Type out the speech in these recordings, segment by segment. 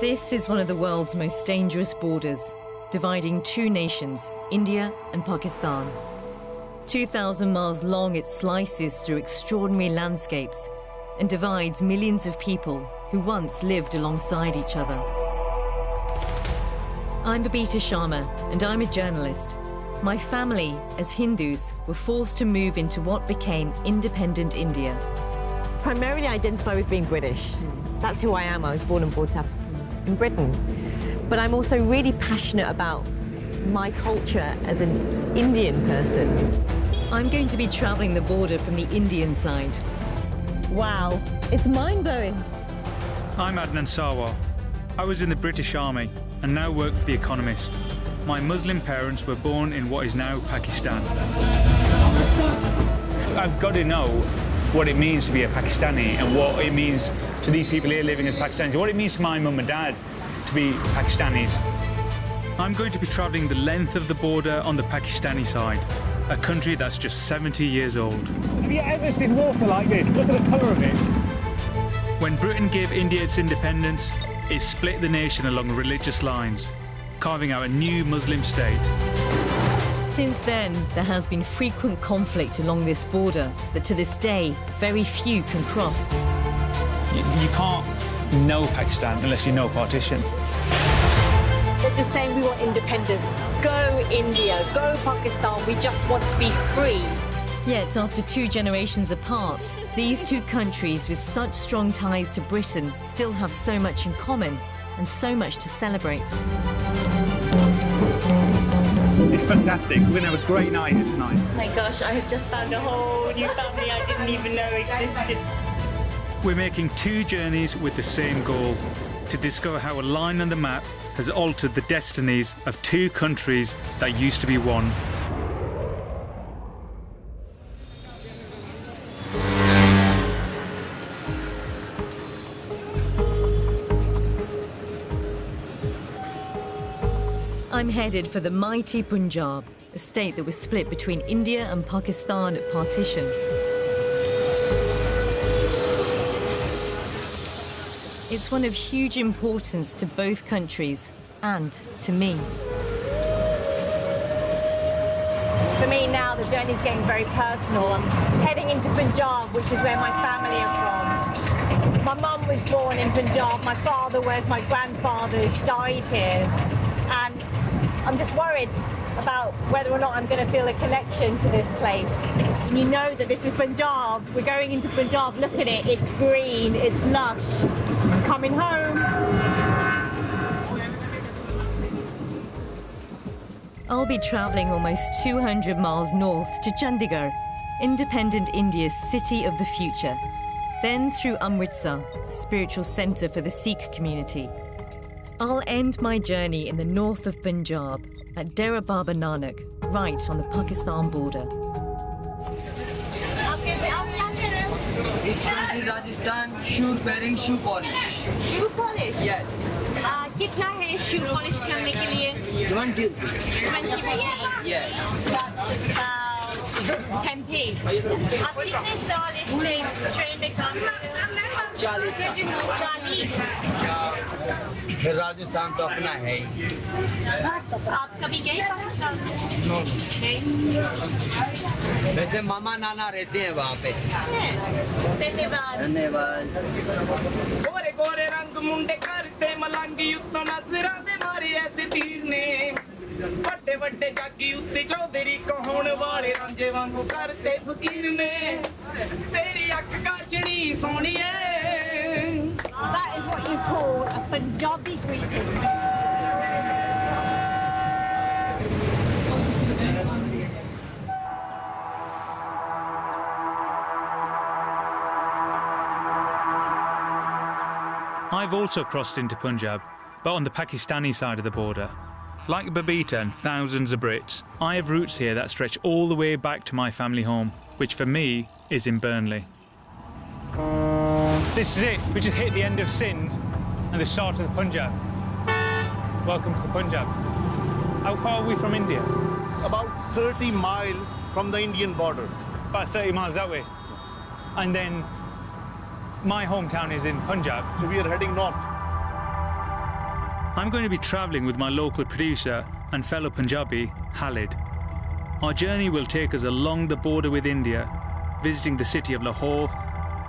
This is one of the world's most dangerous borders, dividing two nations, India and Pakistan. 2,000 miles long, it slices through extraordinary landscapes and divides millions of people who once lived alongside each other. I'm Babita Sharma, and I'm a journalist. My family, as Hindus, were forced to move into what became independent India. Primarily identify with being British. That's who I am. I was born and brought up in Britain. But I'm also really passionate about my culture as an Indian person. I'm going to be travelling the border from the Indian side. Wow, it's mind-blowing. I'm Adnan Sarwar. I was in the British Army and now work for The Economist. My Muslim parents were born in what is now Pakistan. I've got to know what it means to be a Pakistani and what it means to these people here living as Pakistanis, what it means to my mum and dad to be Pakistanis. I'm going to be travelling the length of the border on the Pakistani side, a country that's just 70 years old. Have you ever seen water like this? Look at the colour of it. When Britain gave India its independence, it split the nation along religious lines, carving out a new Muslim state. Since then, there has been frequent conflict along this border that to this day, very few can cross. You can't know Pakistan unless you know Partition. They're just saying we want independence. Go India, go Pakistan, we just want to be free. Yet, after 2 generations apart, these two countries with such strong ties to Britain still have so much in common and so much to celebrate. It's fantastic. We're going to have a great night here tonight. Oh my gosh, I have just found a whole new family I didn't even know existed. We're making 2 journeys with the same goal, to discover how a line on the map has altered the destinies of 2 countries that used to be one. I'm headed for the mighty Punjab, a state that was split between India and Pakistan at Partition. It's one of huge importance to both countries and to me. For me now, the journey's getting very personal. I'm heading into Punjab, which is where my family are from. My mum was born in Punjab, my father was, my grandfather's died here. And I'm just worried about whether or not I'm going to feel a connection to this place. And you know that this is Punjab. We're going into Punjab. Look at it. It's green. It's lush. I'm coming home. I'll be travelling almost 200 miles north to Chandigarh, independent India's city of the future. Then through Amritsar, spiritual centre for the Sikh community. I'll end my journey in the north of Punjab at Dera Baba Nanak, right on the Pakistan border. This country, Rajasthan, shoe wearing shoe polish. Shoe polish? Yes. कितना है shoe polish करने के लिए? 20 rupees. 20 rupees? Yes. That's about 10p. आप कितने साल इसमें train में काम कर रहे हो? 40. 40? फिर राजस्थान तो अपना है ही। आप कभी गए पाकिस्तान? नो। नहीं? वैसे मामा नाना रहते हैं वहाँ पे। धन्यवाद। धन्यवाद। गोरे गोरे रंग मुंडे करते मलांगी उत्तों नजरा दे मारे ऐसे तीर ने ਵੱਡੇ ਵੱਡੇ ਜਾਗੀ ਉੱਤੇ ਚੌਧਰੀ ਕਹਾਉਣ ਵਾਲੇ ਰਾਂਝੇ ਵਾਂਗੂ ਕਰਤੇ ਫਕੀਰ ਨੇ ਤੇਰੀ ਅੱਖ ਕਾਸ਼ਣੀ ਸੋਹਣੀਏ That is what you call a Punjabi greeting. I've also crossed into Punjab, but on the Pakistani side of the border. Like Babita and thousands of Brits, I have roots here that stretch all the way back to my family home, which for me is in Burnley. This is it. We just hit the end of Sindh and the start of the Punjab. Welcome to the Punjab. How far are we from India? About 30 miles from the Indian border. About 30 miles that way. And then my hometown is in Punjab. So we are heading north. I'm going to be travelling with my local producer and fellow Punjabi, Khalid. Our journey will take us along the border with India, visiting the city of Lahore,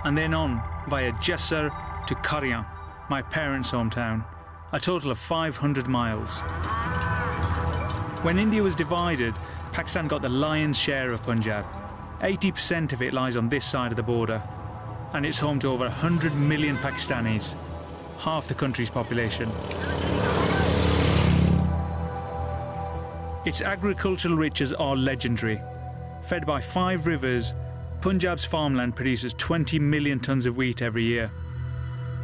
and then on via Jassar to Karian, my parents' hometown, a total of 500 miles. When India was divided, Pakistan got the lion's share of Punjab. 80% of it lies on this side of the border, and it's home to over 100 million Pakistanis, half the country's population. Its agricultural riches are legendary. Fed by 5 rivers, Punjab's farmland produces 20 million tonnes of wheat every year.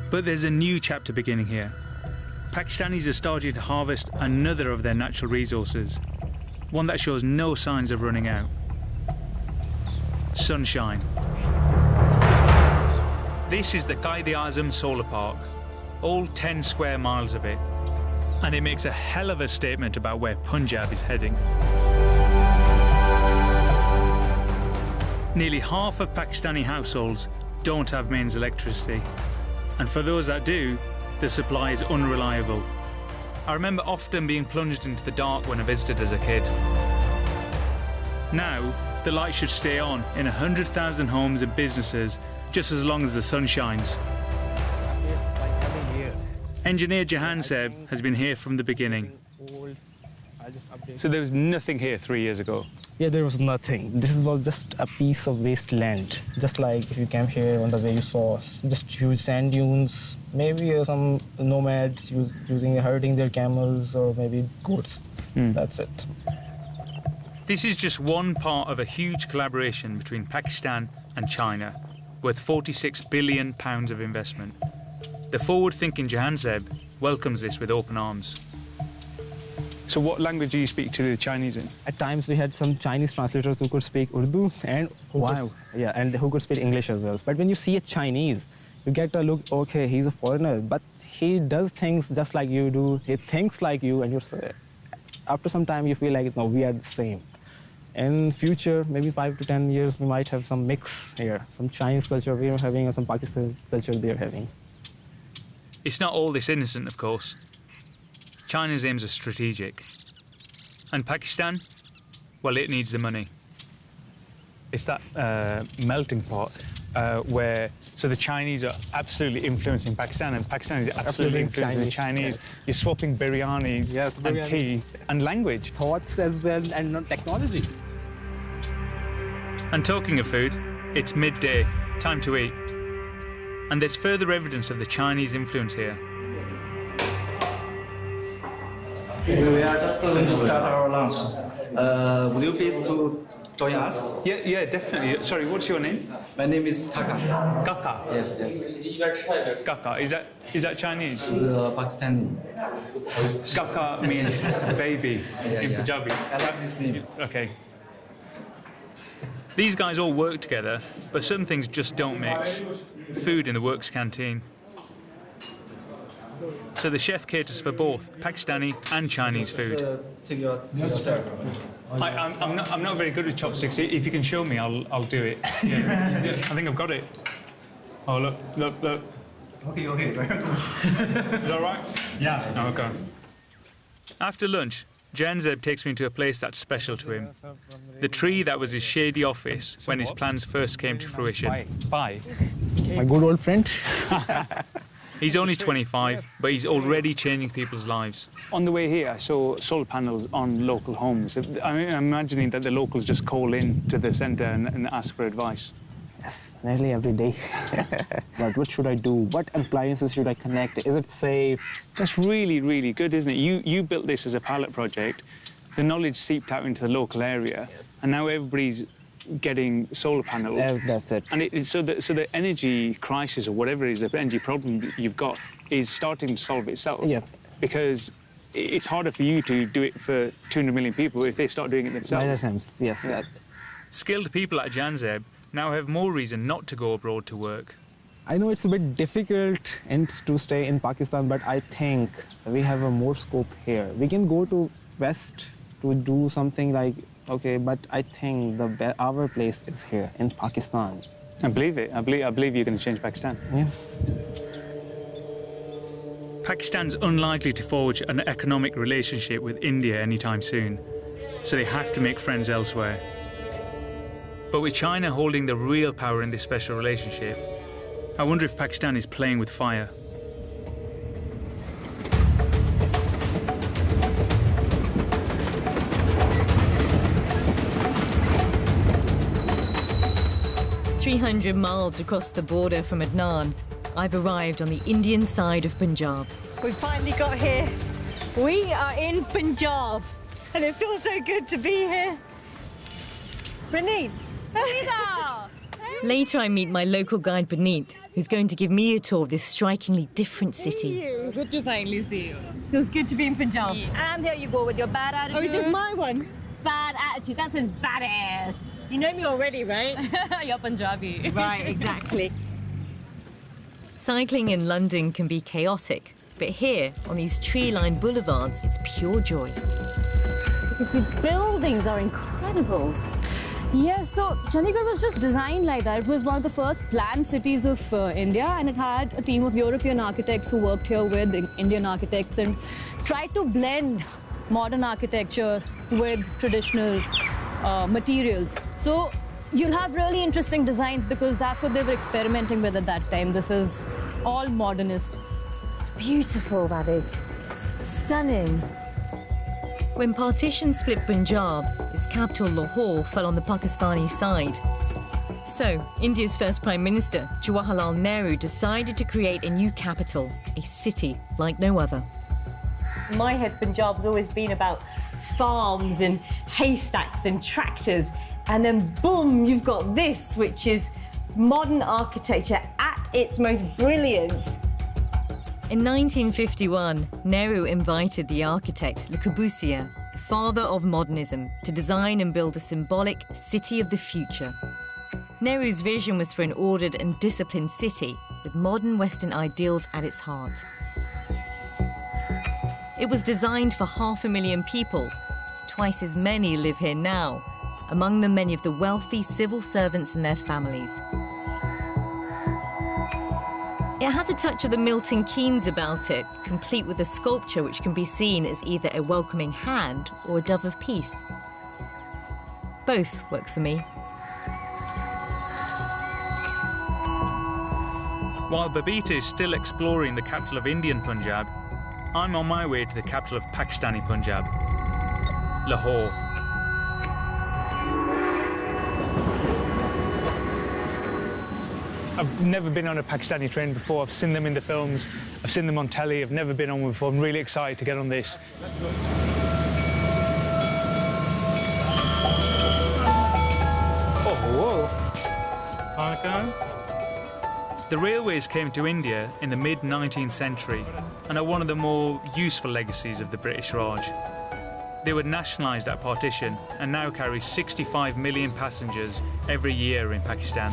But there's a new chapter beginning here. Pakistanis are starting to harvest another of their natural resources, one that shows no signs of running out. Sunshine. This is the Quaid-E-Azam Solar Park, all 10 square miles of it, and it makes a hell of a statement about where Punjab is heading. Nearly half of Pakistani households don't have mains electricity, and for those that do, the supply is unreliable. I remember often being plunged into the dark when I visited as a kid. Now, the light should stay on in 100,000 homes and businesses just as long as the sun shines. Engineer Jahan Seb has been here from the beginning. So there was nothing here 3 years ago? Yeah, there was nothing. This was just a piece of wasteland. Just like if you came here on the way you saw, just huge sand dunes, maybe some nomads herding their camels or maybe goats. That's it. This is just one part of a huge collaboration between Pakistan and China, worth £46 billion of investment. The forward-thinking Jahan Seb welcomes this with open arms. So what language do you speak to the Chinese in? At times we had some Chinese translators who could speak Urdu and who could speak English as well. But when you see a Chinese, you get a look, okay, he's a foreigner, but he does things just like you do. He thinks like you, and after some time you feel like, no, we are the same. In future, maybe 5 to 10 years, we might have some mix here. Some Chinese culture we are having, or some Pakistani culture they are having. It's not all this innocent, of course. China's aims are strategic. And Pakistan? Well, it needs the money. It's that melting pot so the Chinese are absolutely influencing Pakistan, and Pakistan is absolutely influencing the Chinese. You're swapping biryanis and tea and language. Thoughts as well, and not technology. And talking of food, it's midday, time to eat. And there's further evidence of the Chinese influence here. We are just going to start our lunch. Would you please to join us? Yeah, definitely. Sorry, what's your name? My name is Kaka. Kaka? Yes. Kaka, is that Chinese? It's Pakistani. Kaka means baby in Punjabi. I like this name. Okay. These guys all work together, but some things just don't mix. Food in the works canteen. So the chef caters for both Pakistani and Chinese food. Take yourself. I'm not very good with chopsticks. If you can show me, I'll do it. Yeah. I think I've got it. Oh, look. Okay. Is that all right? Yeah. Oh, okay. After lunch, Jahan Seb takes me to a place that's special to him. The tree that was his shady office when his plans first came to fruition. Bye. My good old friend. He's only 25, but he's already changing people's lives. On the way here, I saw solar panels on local homes. I'm imagining that the locals just call in to the centre and ask for advice. Yes, nearly every day. But what should I do? What appliances should I connect? Is it safe? That's really, really good, isn't it? You built this as a pilot project. The knowledge seeped out into the local area, and now everybody's getting solar panels. That's it. And so the energy crisis, or whatever it is, the energy problem that you've got, is starting to solve itself. Yeah. Because it's harder for you to do it for 200 million people if they start doing it themselves. Yes. Skilled people at Jahan Seb now have more reason not to go abroad to work. I know it's a bit difficult to stay in Pakistan, but I think we have a more scope here. We can go to West to do something like, okay, but I think our place is here in Pakistan. I believe it. I believe you're going to change Pakistan. Yes. Pakistan's unlikely to forge an economic relationship with India anytime soon, so they have to make friends elsewhere. But with China holding the real power in this special relationship, I wonder if Pakistan is playing with fire. "300 miles across the border from Adnan, I've arrived on the Indian side of Punjab." We finally got here. We are in Punjab, and it feels so good to be here. Praneet. Babita. Later I meet my local guide Baneet, who's going to give me a tour of this strikingly different city. Good to finally see you. Feels good to be in Punjab. And here you go with your bad attitude. Oh, is this my one? Bad attitude. That says badass. You know me already, right? You're Punjabi. Right, exactly. Cycling in London can be chaotic, but here, on these tree-lined boulevards, it's pure joy. Because the buildings are incredible. Yeah, so Chandigarh was just designed like that. It was one of the first planned cities of India, and it had a team of European architects who worked here with Indian architects and tried to blend modern architecture with traditional materials. So you'll have really interesting designs because that's what they were experimenting with at that time. This is all modernist. It's beautiful, that is. Stunning. When partition split Punjab, its capital Lahore fell on the Pakistani side. So, India's first Prime Minister, Jawaharlal Nehru, decided to create a new capital, a city like no other. In my head, Punjab's always been about farms and haystacks and tractors. And then, boom, you've got this, which is modern architecture at its most brilliant. In 1951, Nehru invited the architect Le Corbusier, the father of modernism, to design and build a symbolic city of the future. Nehru's vision was for an ordered and disciplined city with modern Western ideals at its heart. It was designed for 500,000 people. Twice as many live here now, among them many of the wealthy civil servants and their families. It has a touch of the Milton Keynes about it, complete with a sculpture which can be seen as either a welcoming hand or a dove of peace. Both work for me. While Babita is still exploring the capital of Indian Punjab, I'm on my way to the capital of Pakistani Punjab, Lahore. I've never been on a Pakistani train before. I've seen them in the films. I've seen them on telly. I've never been on one before. I'm really excited to get on this. Oh, whoa. The railways came to India in the mid-19th century and are one of the more useful legacies of the British Raj. They were nationalised at Partition and now carry 65 million passengers every year in Pakistan.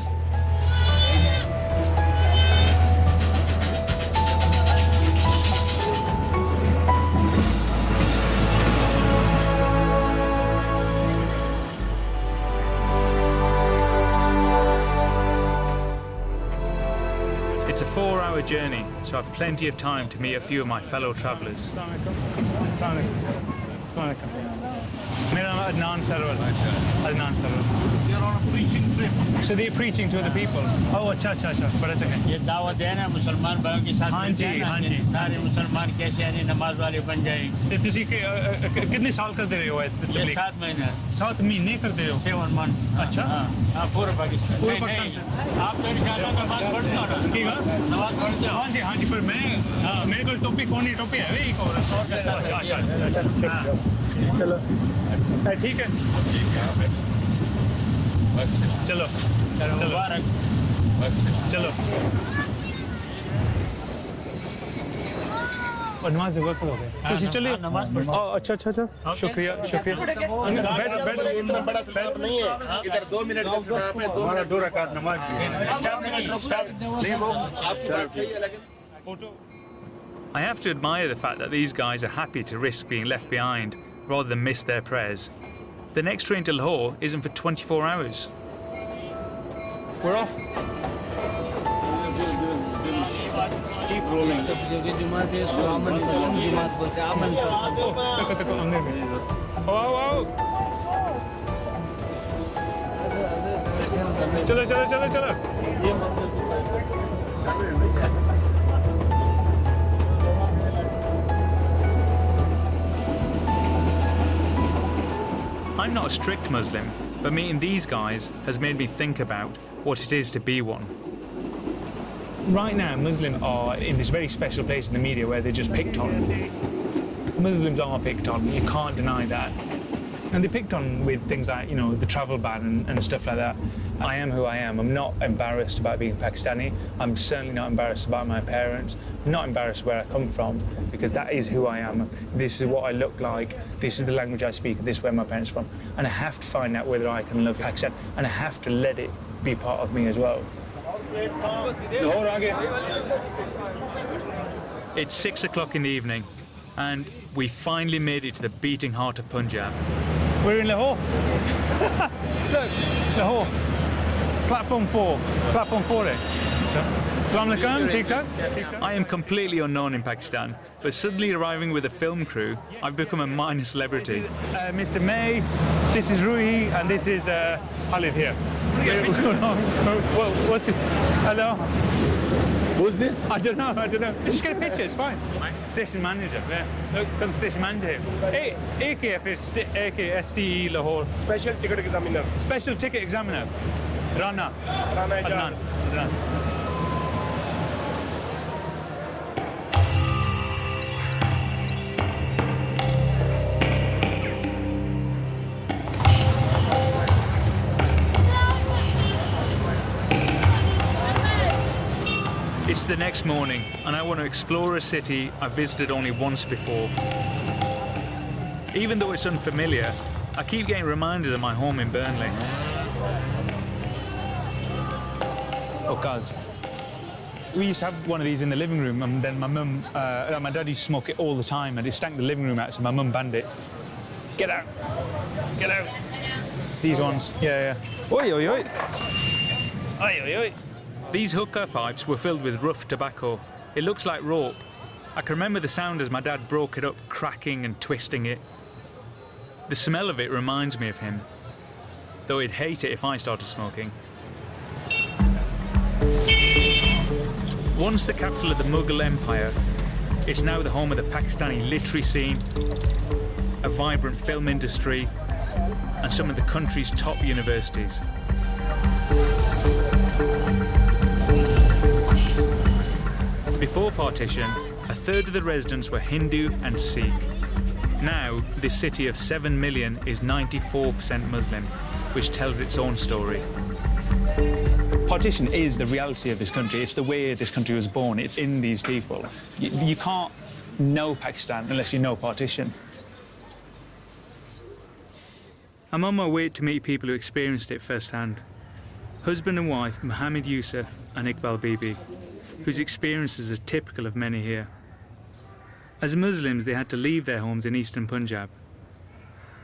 It's a 4-hour journey, so I've plenty of time to meet a few of my fellow travellers. My name is Adnan Sarwar. Adnan Sarwar. You're on a preaching trip. So they're preaching to the people. Oh, अच्छा, अच्छा, अच्छा. But it's okay. ये दावत देना है मुसलमान भाइयों के साथ हाँ जी, हाँ जी. सारे मुसलमान कैसे यानी नमाज वाले बन जाएं। तो तुसी कितने साल कर दे रहे हो ये 7 महीने 7 महीने कर दे रहे हो 7 months अच्छा हाँ पूरा पाकिस्तान आप तो इंशाल्लाह नमाज पढ़ते हो ना ठीक है नमाज पढ़ते हो हाँ जी पर मैं मेरे को टोपी कौन टोपी है एक और अच्छा चलो ठीक है चलो मुबारक चलो और नमाज वक्त हो गया तो चलिए अच्छा अच्छा अच्छा शुक्रिया शुक्रिया इतना बड़ा स्टाफ नहीं है इधर 2 मिनट का स्टाफ है हमारा 2 रकात नमाज नहीं वो आपकी बात सही है लेकिन I have to admire the fact that these guys are happy to risk being left behind rather than miss their prayers. The next train to Lahore isn't for 24 hours. We're off. rolling. Jamaat है उसको अमन पसंद जुमात बोलते हैं अमन पसंद. तक अंदर में. आओ. चलो. I'm not a strict Muslim, but meeting these guys has made me think about what it is to be one. Right now, Muslims are in this very special place in the media where they're just picked on. Muslims are picked on, you can't deny that. And they're picked on with things like, the travel ban and stuff like that. I am who I am. I'm not embarrassed about being Pakistani. I'm certainly not embarrassed about my parents. I'm not embarrassed where I come from, because that is who I am. This is what I look like. This is the language I speak. This is where my parents are from. And I have to find out whether I can love Pakistan. And I have to let it be part of me as well. It's 6 o'clock in the evening, and we finally made it to the beating heart of Punjab. We're in Lahore. Look, Lahore. Platform 4. Platform 4. Assalamu alaikum, theek-tak? I am completely unknown in Pakistan, but suddenly arriving with a film crew, I've become a minor celebrity. Mr. May, this is Ruhi, and this is I live here. Well, what's this? Hello. Who's this? I don't know. Just get a picture, it's fine. Station manager, yeah. Look, got the station manager here. AKSTE Lahore. Special ticket examiner. Special ticket examiner. Rana. Adnan. It's the next morning, and I want to explore a city I've visited only once before. Even though it's unfamiliar, I keep getting reminded of my home in Burnley. Oh, guys. We used to have one of these in the living room, and then my dad used to smoke it all the time, and it stank the living room out, so my mum banned it. Get out. These ones, yeah. Oi. These hookah pipes were filled with rough tobacco. It looks like rope. I can remember the sound as my dad broke it up, cracking and twisting it. The smell of it reminds me of him, though he'd hate it if I started smoking. Once the capital of the Mughal Empire, it's now the home of the Pakistani literary scene, a vibrant film industry, and some of the country's top universities. Before partition, a third of the residents were Hindu and Sikh. Now, this city of 7 million is 94% Muslim, which tells its own story. Partition is the reality of this country. It's the way this country was born. It's in these people. You can't know Pakistan unless you know partition. I'm on my way to meet people who experienced it firsthand. Husband and wife Mohammed Yusuf and Iqbal Bibi, whose experiences are typical of many here. As Muslims, they had to leave their homes in eastern Punjab.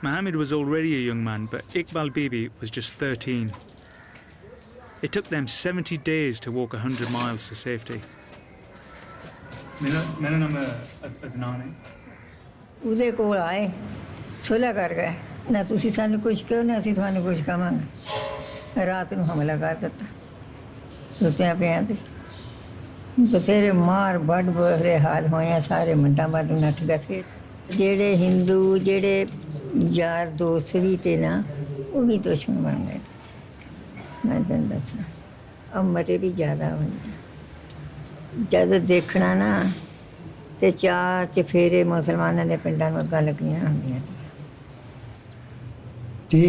Mohammed was already a young man, but Iqbal Bibi was just 13. It took them 70 days to walk 100 miles to safety. मेरा नाम अदनान है। उसे कोल आए, सुलह कर गए, ना तुसी सानू कुछ कहो ना असी थानू कुछ कहांगे। रात नूं हमला कर दिता, सुत्तियां पियां ते बसेरे मार बड़ बुरे हाल होए सारे मंडा मारू नठ गए। जेड़े हिंदू जेड़े यार दोस्त भी थे ना वो भी दुश्मन बन गए। मैं तेन दसा अब मरे भी ज़्यादा हो जद देखना ना ते चार चफेरे मुसलमानों के पिंडा में अग्गां लगियां होंदियां ते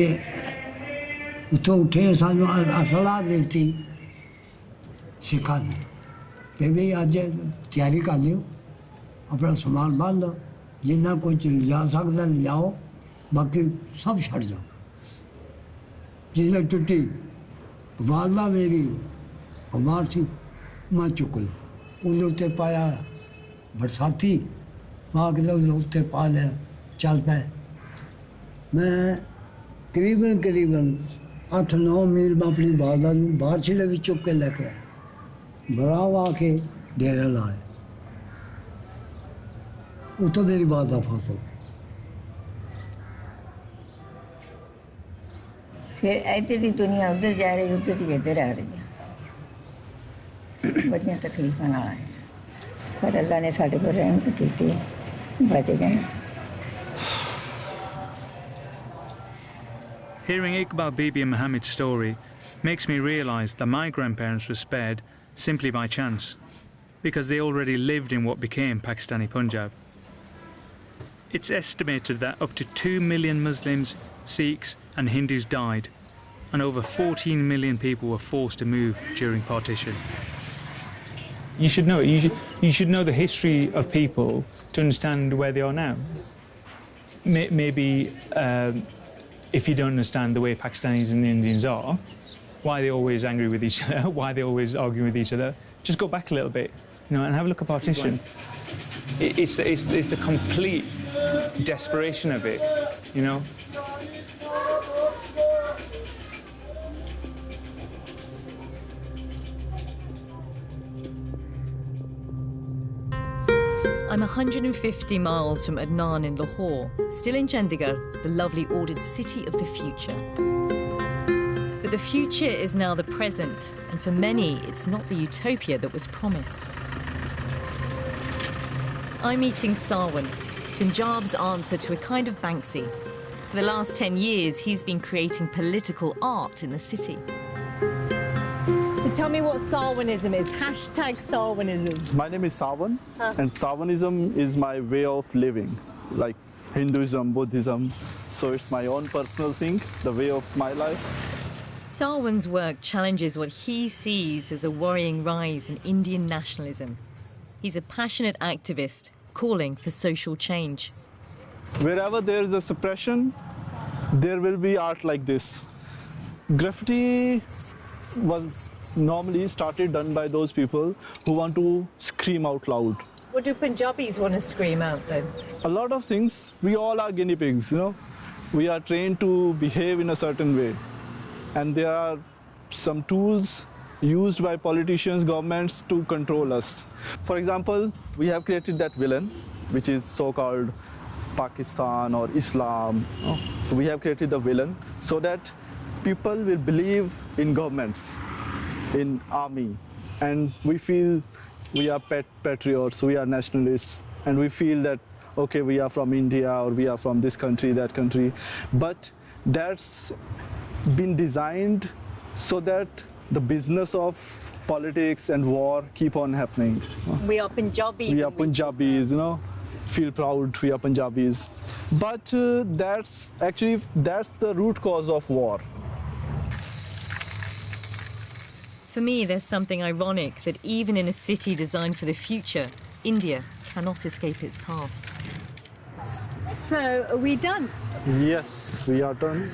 उतों उठे सानू असला देती सिखा दी भी अज तैयारी कर लियो अपना समान बांध लो जिन्ना कोई लिजा सकता लिजाओ बाकी सब छड़ जाओ। जिसने टुटी वालदा मेरी बीमार थी मैं चुक ली उसके उत्ते पाया बरसाती पा के उत्ते पा लिया चल पे। मैं करीबन 8-9 मील मैं अपनी वालदा बारिश भी चुक के लेके आया। बराव आके डेरा लाए वो तो मेरी बात फंस हो गई। फिर इधर की दुनिया उधर जा रही, उधर की इधर आ रही है। बड़ियां तकलीफां नाल आए, पर अल्लाह ने साडे पर रहमत की, बच गए। Hearing Iqbal Bibi and Mohammed's story makes me realise that my grandparents were spared simply by chance, because they already lived in what became Pakistani Punjab. It's estimated that up to 2 million Muslims, Sikhs and Hindus died, and over 14 million people were forced to move during partition. You should know it. You should know the history of people to understand where they are now. Maybe if you don't understand the way Pakistanis and Indians are, why they're always angry with each other, why they're always arguing with each other, just go back a little bit, you know, and have a look at partition. It's the complete desperation of it, you know. I'm 150 miles from Adnan in Lahore, still in Chandigarh, the lovely ordered city of the future. But the future is now the present, and for many, it's not the utopia that was promised. I'm meeting Sarwan, Punjab's answer to a kind of Banksy. For the last 10 years, he's been creating political art in the city. So tell me what Sarwanism is. Hashtag Sarwanism. My name is Sarwan, and Sarwanism is my way of living, like Hinduism, Buddhism. So it's my own personal thing, the way of my life. Sarwan's work challenges what he sees as a worrying rise in Indian nationalism. He's a passionate activist calling for social change. Wherever there is a suppression, there will be art like this. Graffiti was normally done by those people who want to scream out loud. What do Punjabis want to scream out then? A lot of things. We all are guinea pigs, you know. We are trained to behave in a certain way. And there are some tools used by politicians, governments to control us. For example, we have created that villain, which is so-called Pakistan or Islam. So we have created the villain so that people will believe in governments, in army, and we feel we are patriots, we are nationalists, and we feel that, okay, we are from India or we are from this country, that country. But that's been designed so that the business of politics and war keep on happening. We are Punjabis. We are Punjabis, you know, feel proud we are Punjabis. But that's the root cause of war. For me, there's something ironic that even in a city designed for the future, India cannot escape its past. So, are we done? Yes, we are done.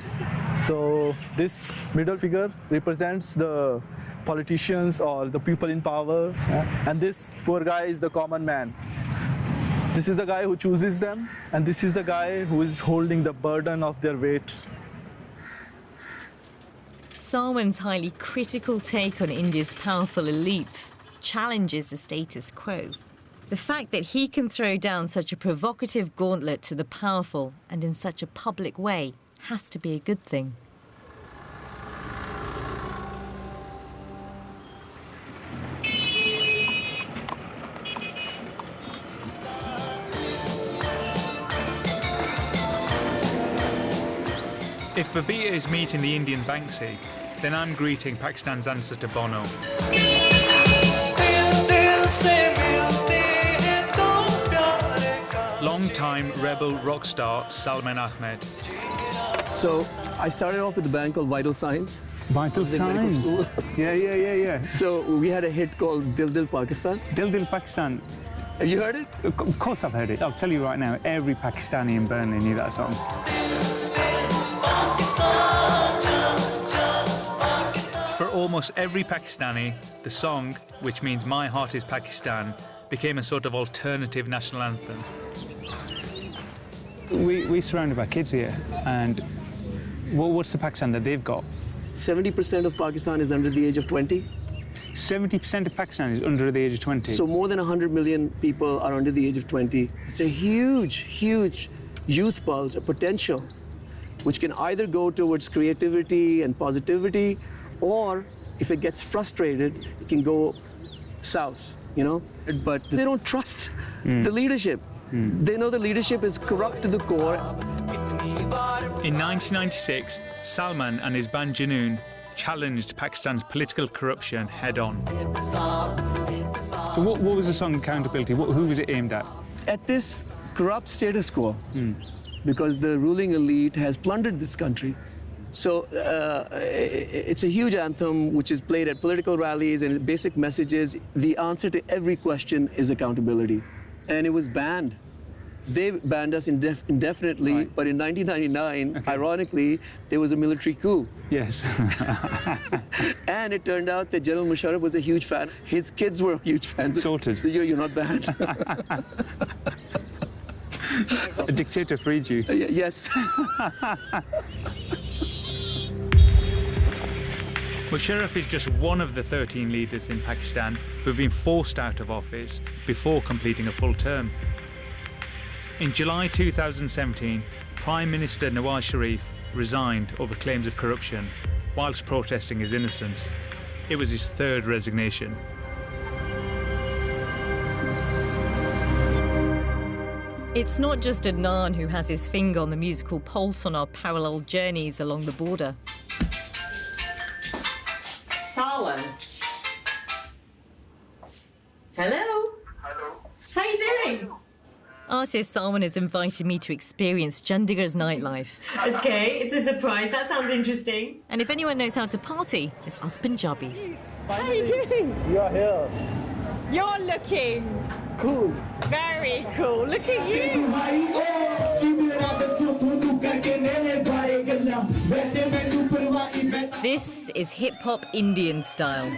So this middle figure represents the politicians or the people in power, and this poor guy is the common man. This is the guy who chooses them, and this is the guy who is holding the burden of their weight. Sarwan's highly critical take on India's powerful elite challenges the status quo. The fact that he can throw down such a provocative gauntlet to the powerful and in such a public way has to be a good thing. If Babita is meeting the Indian Banksy, then I'm greeting Pakistan's answer to Bono. Long-time rebel rock star Salman Ahmed. So I started off with a band called Vital Signs. Vital Signs? Yeah. So we had a hit called Dil Dil Pakistan. Dil Dil Pakistan. Have you heard it? Of course I've heard it. I'll tell you right now, every Pakistani in Burnley knew that song. For almost every Pakistani, the song, which means My Heart is Pakistan, became a sort of alternative national anthem. We're surrounded by kids here, and what's the Pakistan that they've got? 70% of Pakistan is under the age of 20. 70% of Pakistan is under the age of 20. So more than 100 million people are under the age of 20. It's a huge, huge youth pulse, a potential, which can either go towards creativity and positivity, or if it gets frustrated, it can go south, you know? But they don't trust the leadership. They know the leadership is corrupt to the core. In 1996, Salman and his band Junoon challenged Pakistan's political corruption head-on. So what was the song Accountability? Who was it aimed at? At this corrupt status quo, because the ruling elite has plundered this country. So it's a huge anthem which is played at political rallies, and the basic message is the answer to every question is accountability. And it was banned. They banned us indefinitely, but in 1999, ironically, there was a military coup. Yes. And it turned out that General Musharraf was a huge fan. His kids were huge fans. Sorted. You're not banned. A dictator freed you. Yes. Musharraf is just one of the 13 leaders in Pakistan who have been forced out of office before completing a full term. In July 2017, Prime Minister Nawaz Sharif resigned over claims of corruption whilst protesting his innocence. It was his third resignation. It's not just Adnan who has his finger on the musical pulse on our parallel journeys along the border. Sarwan. Hello. Hello. How you doing? Artist Sarwan has invited me to experience Chandigarh's nightlife. Okay, it's a surprise. That sounds interesting. And if anyone knows how to party, it's us Punjabis. How are you doing? You're here. You're looking Cool. very cool. Look at you. This is hip-hop Indian style.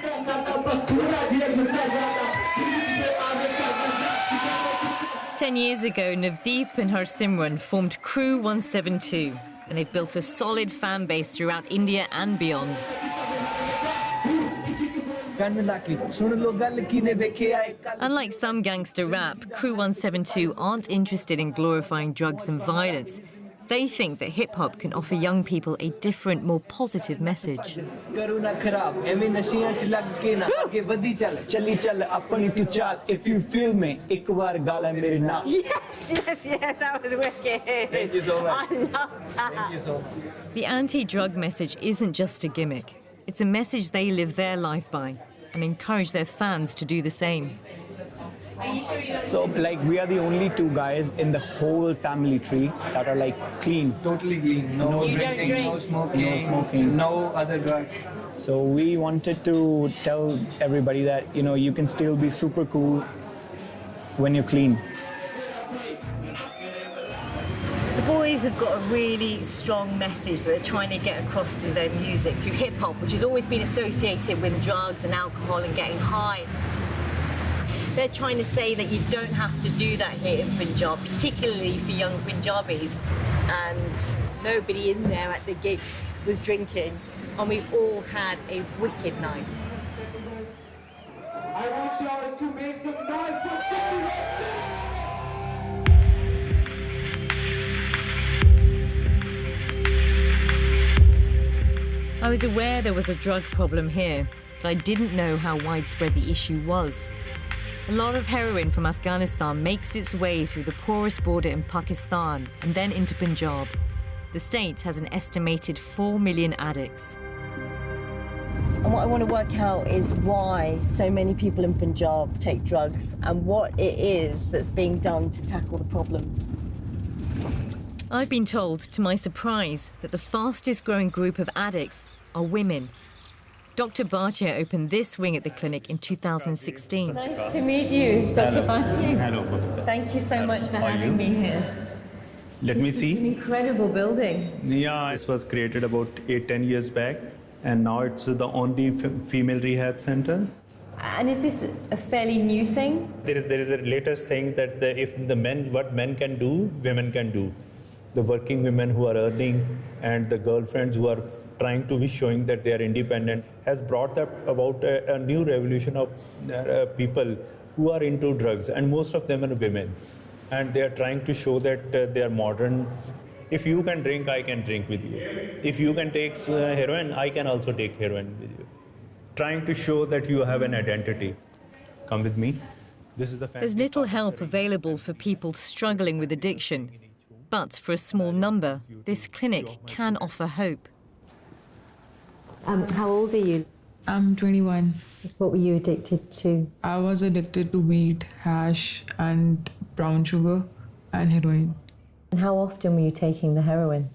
10 years ago, Navdeep and her Simran formed Crew 172, and they've built a solid fan base throughout India and beyond. Unlike some gangster rap, Crew 172 aren't interested in glorifying drugs and violence. They think that hip-hop can offer young people a different, more positive message. If you feel me, Yes, that was wicked. Thank you so much. I love that. Thank you so much. The anti-drug message isn't just a gimmick. It's a message they live their life by and encourage their fans to do the same. So, like, we are the only two guys in the whole family tree that are, like, clean. Totally clean. No You don't drinking, drink? no smoking. No smoking. No other drugs. So we wanted to tell everybody that, you know, you can still be super cool when you're clean. The boys have got a really strong message that they're trying to get across through their music, through hip-hop, which has always been associated with drugs and alcohol and getting high. They're trying to say that you don't have to do that here in Punjab, particularly for young Punjabis. And nobody in there at the gig was drinking, and we all had a wicked night. I want y'all to make some noise for Chandigarh. I was aware there was a drug problem here, but I didn't know how widespread the issue was. A lot of heroin from Afghanistan makes its way through the porous border in Pakistan and then into Punjab. The state has an estimated 4 million addicts. And what I want to work out is why so many people in Punjab take drugs and what it is that's being done to tackle the problem. I've been told, to my surprise, that the fastest growing group of addicts are women. Dr. Bhatia opened this wing at the clinic in 2016. Nice to meet you, Dr. Bhatia. Hello, Babita. Thank you so much for How are having you? me here. Let me It's an see. incredible building. Yeah, this was created about 8-10 years back, and now it's the only female rehab center. And is this a fairly new thing? There is a latest thing that what men can do, women can do. The working women who are earning and the girlfriends who are trying to be showing that they are independent, has brought about a new revolution of people who are into drugs, and most of them are women. And they are trying to show that they are modern. If you can drink, I can drink with you. If you can take heroin, I can also take heroin with you. Trying to show that you have an identity. Come with me. This is the There's little help available for people struggling with addiction. But for a small number, this clinic can offer hope. How old are you? I'm 21. What were you addicted to? I was addicted to weed, hash, and brown sugar, and heroin. And how often were you taking the heroin?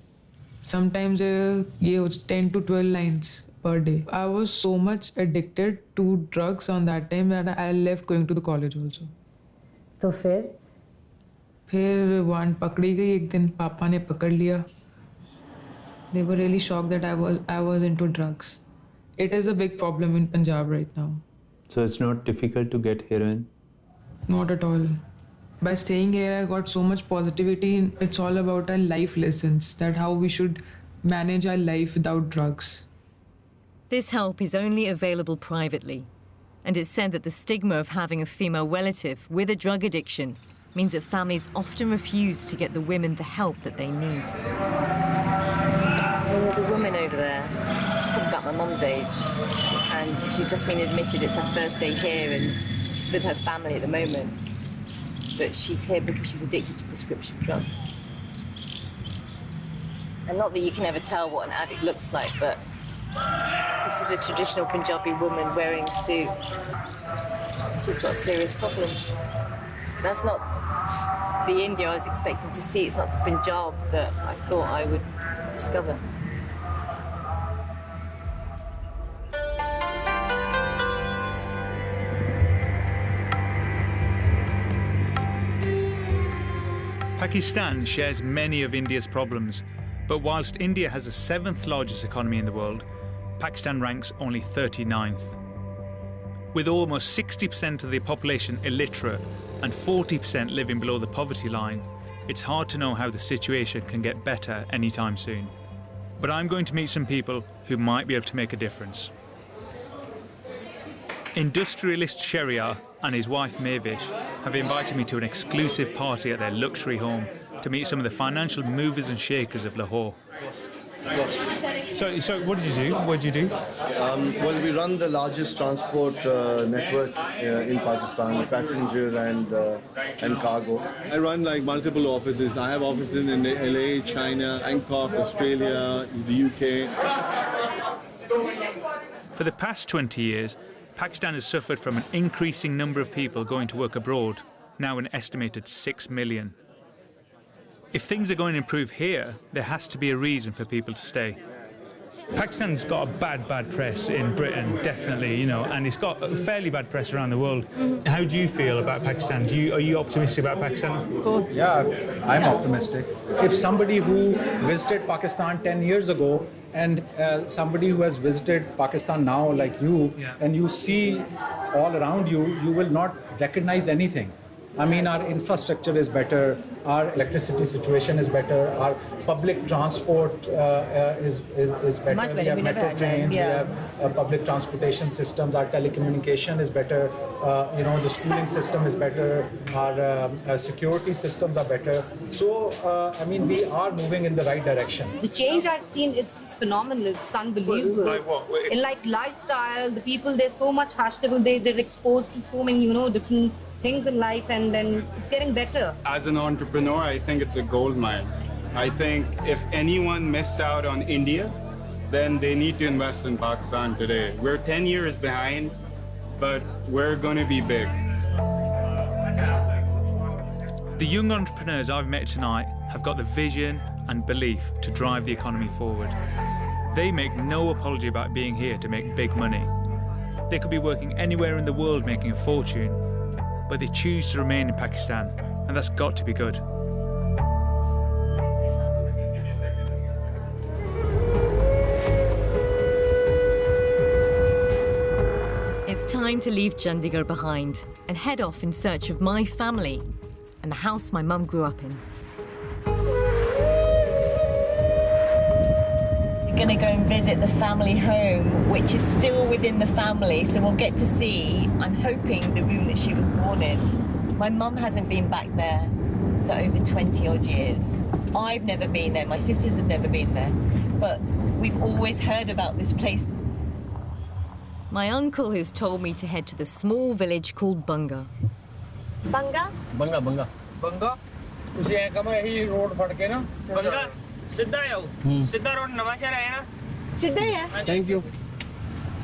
Sometimes it was 10 to 12 lines per day. I was so much addicted to drugs on that time that I left going to the college also. तो फिर one पकड़ी गई एक दिन पापा ने पकड़ लिया. They were really shocked that I was into drugs. It is a big problem in Punjab right now. So it's not difficult to get heroin? Not at all. By staying here, I got so much positivity. It's all about our life lessons, that how we should manage our life without drugs. This help is only available privately. And it's said that the stigma of having a female relative with a drug addiction means that families often refuse to get the women the help that they need. Well, there's a woman over there. She's probably about my mum's age. And she's just been admitted. It's her first day here, and she's with her family at the moment. But she's here because she's addicted to prescription drugs. And not that you can ever tell what an addict looks like, but this is a traditional Punjabi woman wearing a suit. She's got a serious problem. That's not the India I was expecting to see. It's not the Punjab that I thought I would discover. Pakistan shares many of India's problems, but whilst India has the 7th largest economy in the world, Pakistan ranks only 39th. With almost 60% of the population illiterate and 40% living below the poverty line, it's hard to know how the situation can get better anytime soon. But I'm going to meet some people who might be able to make a difference. Industrialist Sharia and his wife Mavish have invited me to an exclusive party at their luxury home to meet some of the financial movers and shakers of Lahore. So what did you do? What did you do? Well, we run the largest transport network in Pakistan, passenger and cargo. I run like multiple offices. I have offices in LA, China, Bangkok, Australia, the UK. For the past 20 years, Pakistan has suffered from an increasing number of people going to work abroad, now an estimated 6 million. If things are going to improve here, there has to be a reason for people to stay. Pakistan's got a bad press in Britain, definitely, you know, and it's got a fairly bad press around the world. How do you feel about Pakistan? Are you optimistic about Pakistan? Of course. Yeah, I'm optimistic. If somebody who visited Pakistan 10 years ago and somebody who has visited Pakistan now, like you, and you see all around you, you will not recognize anything. I mean, our infrastructure is better, our electricity situation is better, our public transport is better. Much better. We have metro trains, we have public transportation systems, our telecommunication is better, you know, the schooling system is better, our security systems are better. So, I mean, we are moving in the right direction. The change I've seen, it's just phenomenal. It's unbelievable. Like what? In like lifestyle, the people, they're so much fashionable. They're exposed to so many, you know, different things in life, and then it's getting better. As an entrepreneur, I think it's a gold mine. I think if anyone missed out on India, then they need to invest in Pakistan today. We're 10 years behind, but we're going to be big. The young entrepreneurs I've met tonight have got the vision and belief to drive the economy forward. They make no apology about being here to make big money. They could be working anywhere in the world making a fortune, but they choose to remain in Pakistan, and that's got to be good. It's time to leave Chandigarh behind and head off in search of my family and the house my mum grew up in. going to go and visit the family home, which is still within the family, so we'll get to see, I'm hoping, the room that she was born in. My mum hasn't been back there for over 20 odd years. I've never been there, my sisters have never been there, but we've always heard about this place. My uncle has told me to head to the small village called Bunga. Bunga? Bunga, Bunga. Bunga? ਤੁਸੀਂ ਐ ਕਮਾ ਇਹੀ road ਫੜ ਕੇ ਨਾ ਬੰਗਾ ਸਿੱਧਾ ਆਓ ਸਿੱਧਾ road ਨਵਾਂ ਸ਼ਹਿਰ ਆਇਆ ਨਾ ਸਿੱਧਾ ਹੀ ਹੈ Thank you.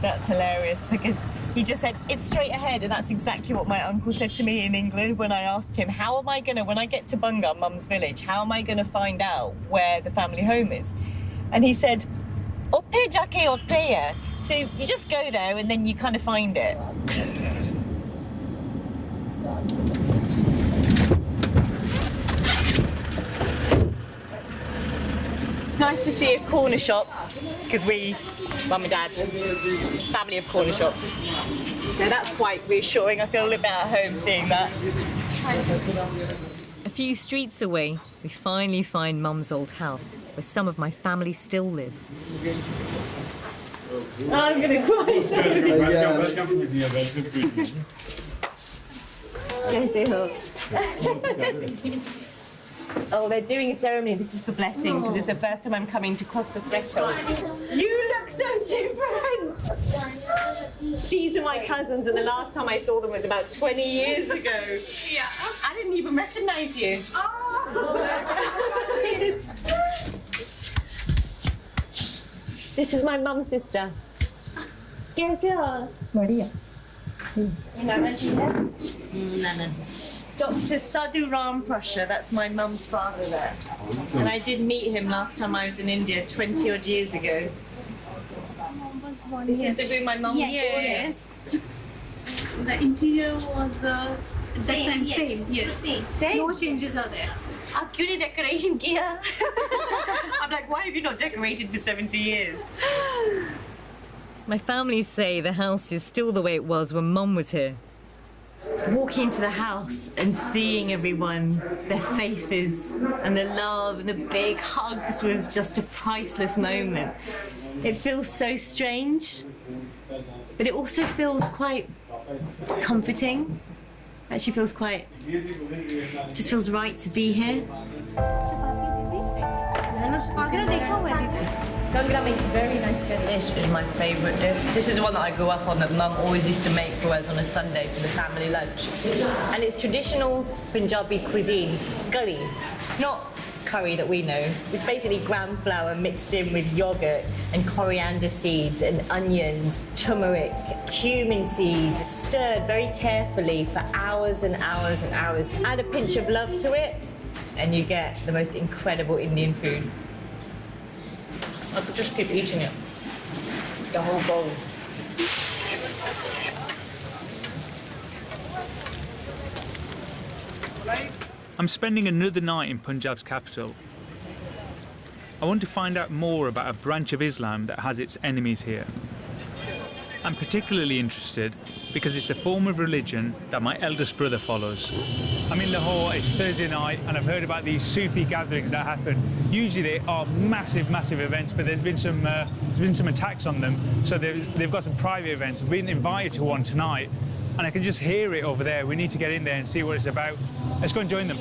That's hilarious because he just said it's straight ahead, and that's exactly what my uncle said to me in England when I asked him, how am I gonna, when I get to Bunga, Mum's village, how am I gonna find out where the family home is? And he said, otte jake otte hai. So you just go there and then you kind of find it. Nice to see a corner shop, because we, mum and dad, family of corner shops. So that's quite reassuring. I feel a little bit at home seeing that. A few streets away, we finally find Mum's old house, where some of my family still live. I'm going to cry. Oh, they're doing a ceremony. This is for blessing, because it's the first time I'm coming to cross the threshold. You look so different! These are my cousins, and the last time I saw them was about 20 years ago. Yeah. I didn't even recognize you. This is my mum's sister. Maria. Dr. Sadhu Ram Prasha, that's my mum's father there. And I did meet him last time I was in India 20 odd years ago. This is the room my mum was born in. Yes. The interior was at that time same. Yes. Same? No changes are there. How cute a decoration gear. I'm like, why have you not decorated for 70 years? My family say the house is still the way it was when Mum was here. Walking into the house and seeing everyone, their faces and the love and the big hugs was just a priceless moment. It feels so strange, but it also feels quite comforting. Actually feels quite, just feels right to be here. Gangra makes very nice curry. This is my favourite dish. This is the one that I grew up on that Mum always used to make for us on a Sunday for the family lunch. And it's traditional Punjabi cuisine, curry, not curry that we know. It's basically gram flour mixed in with yogurt and coriander seeds and onions, turmeric, cumin seeds, stirred very carefully for hours and hours and hours. Add a pinch of love to it, and you get the most incredible Indian food. I could just keep eating it, the whole bowl. I'm spending another night in Punjab's capital. I want to find out more about a branch of Islam that has its enemies here. I'm particularly interested because it's a form of religion that my eldest brother follows. I'm in Lahore, it's Thursday night, and I've heard about these Sufi gatherings that happen. Usually they are massive, massive events, but there's been some attacks on them, so they've got some private events. I've been invited to one tonight, and I can just hear it over there. We need to get in there and see what it's about. Let's go and join them.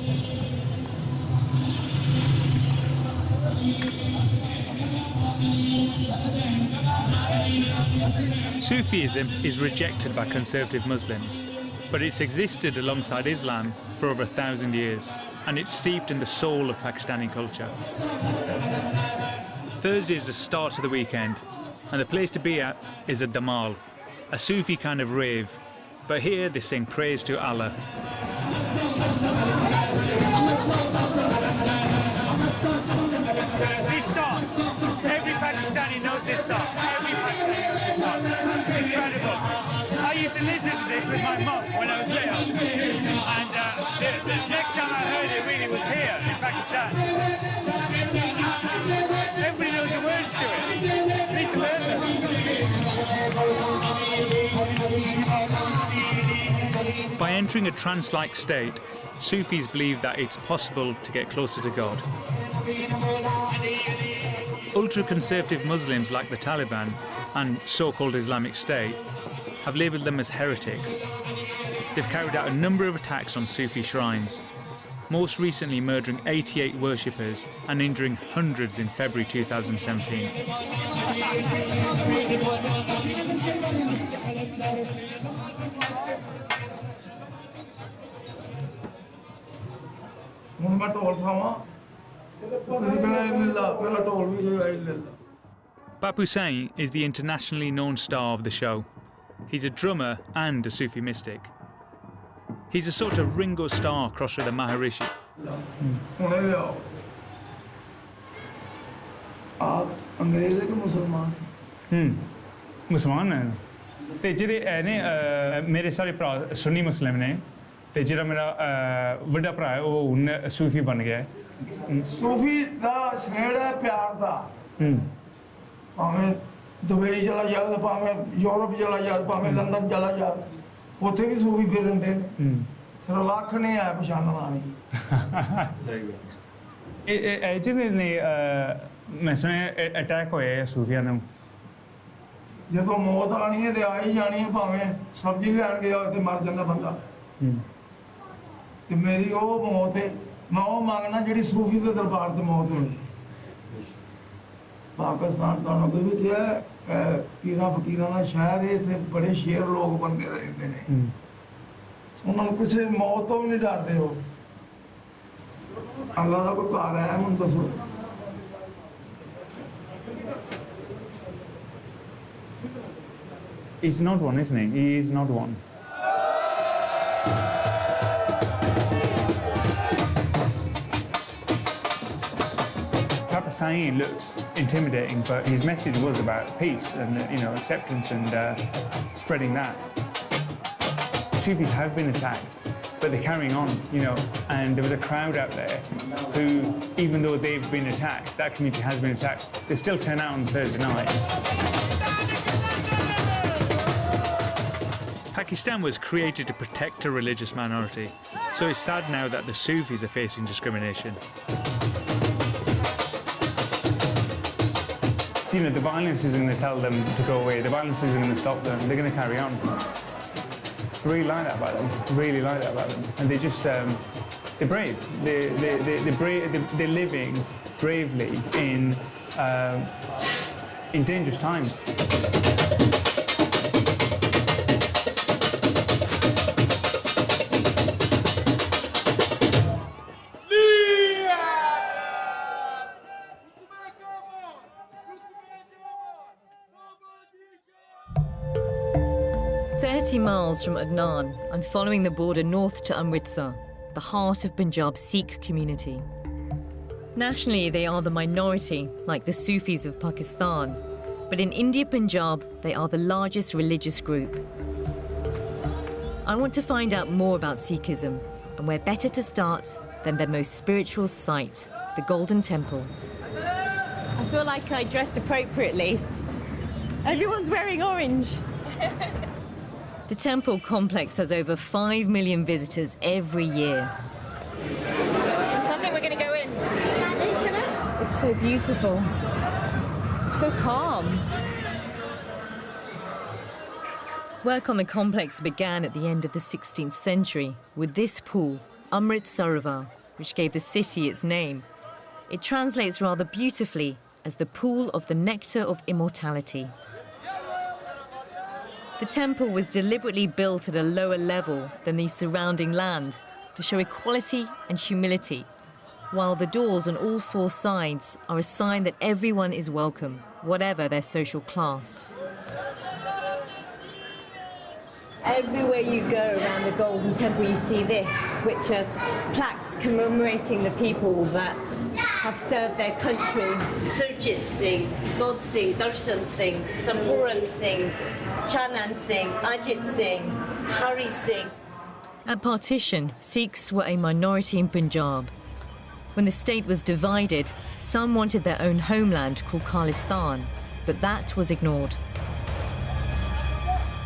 Sufism is rejected by conservative Muslims, but it's existed alongside Islam for over 1,000 years, and it's steeped in the soul of Pakistani culture. Thursday is the start of the weekend, and the place to be at is a Damal, a Sufi kind of rave, but here they sing praise to Allah. This song, every Pakistani knows this song. Every Pakistani knows this song. It's incredible. I used to listen to this with my mum when I was little, and the next time I heard it really was here in Pakistan. Everybody knows the words to it. Need to learn them. By entering a trance-like state, Sufis believe that it's possible to get closer to God. Ultra-conservative Muslims like the Taliban and so-called Islamic State have labelled them as heretics. They've carried out a number of attacks on Sufi shrines, most recently murdering 88 worshippers and injuring hundreds in February 2017. Bapu Sain is the internationally known star of the show. He's a drummer and a Sufi mystic. He's a sort of Ringo Starr crossed with a Maharishi. मुसलमान हैं ते जेह्ड़े है ने मेरे सारे भरा सुन्नी मुस्लिम ने ते जेह्ड़ा मेरा बड़ा भरा है वो हुन सूफी बन गया है सूफी दा स्नेड़ है प्यार दा भावें दुबई चला जाओ ते भावें यूरोप चला जाओ भावें लंदन चला जाओ उत्थे भी सूफी फिरन दे सिर्फ लख नहीं है पछाणन वाली सही गल जेह्ड़े ने मैं सुनेआ अटैक होए सूफियां नूं ਜਦੋਂ ਮੌਤ ਆਣੀ ਹੈ ਤੇ ਆ ਹੀ ਜਾਣੀ ਹੈ ਭਾਵੇਂ ਸਬਜ਼ੀ ਲੈਣ ਗਿਆ ਹੋਵੇ ਤੇ ਮਰ ਜਾਂਦਾ ਬੰਦਾ ਤੇ ਮੇਰੀ ਉਹ ਮੌਤ ਹੈ ਮੈਂ ਉਹ ਮੰਗਣਾ ਜਿਹੜੀ ਸੂਫੀ ਦੇ ਦਰਬਾਰ ਤੇ ਮੌਤ ਹੋਈ ਪਾਕਿਸਤਾਨ ਤੁਹਾਨੂੰ ਕੋਈ ਵੀ ਕਿਹਾ ਪੀਰਾਂ ਫਕੀਰਾਂ ਦਾ ਸ਼ਹਿਰ ਹੈ ਇੱਥੇ ਬੜੇ ਸ਼ੇਰ ਲੋਕ ਬੰਦੇ ਰਹਿੰਦੇ ਨੇ ਉਹਨਾਂ ਨੂੰ ਕਿਸੇ ਮੌਤ ਤੋਂ ਵੀ ਨਹੀਂ ਡਰਦੇ ਹੋ ਅੱਲਾ ਦਾ ਕੋਈ ਘਰ ਹੈ ਮੈਨੂੰ ਦੱਸੋ He's not one, isn't he? He is not one. Papa Sain looks intimidating, but his message was about peace and acceptance and spreading that. Sufis have been attacked, but they're carrying on, and there was a crowd out there who, even though they've been attacked, that community has been attacked, they still turn out on Thursday night. Pakistan was created to protect a religious minority, so it's sad now that the Sufis are facing discrimination. The violence isn't going to tell them to go away, the violence isn't going to stop them, they're going to carry on. I really like that about them, really like that about them. And they just, they're brave, they're living bravely in dangerous times. Miles from Adnan, I'm following the border north to Amritsar, the heart of Punjab's Sikh community. Nationally, they are the minority, like the Sufis of Pakistan, but in India Punjab, they are the largest religious group. I want to find out more about Sikhism, and where better to start than their most spiritual site, the Golden Temple. I feel like I dressed appropriately. Everyone's wearing orange. The temple complex has over 5 million visitors every year. So I think we're going to go in. It's so beautiful. So calm. Work on the complex began at the end of the 16th century with this pool, Amrit Sarwar, which gave the city its name. It translates rather beautifully as the pool of the nectar of immortality. The temple was deliberately built at a lower level than the surrounding land to show equality and humility, while the doors on all four sides are a sign that everyone is welcome, whatever their social class. Everywhere you go around the Golden Temple, you see this, which are plaques commemorating the people that have served their country. Surjit Singh, Dod Singh, Darshan Singh, Sampuran Singh, Chanan Singh, Ajit Singh, Hari Singh. At Partition, Sikhs were a minority in Punjab. When the state was divided, some wanted their own homeland called Khalistan, but that was ignored.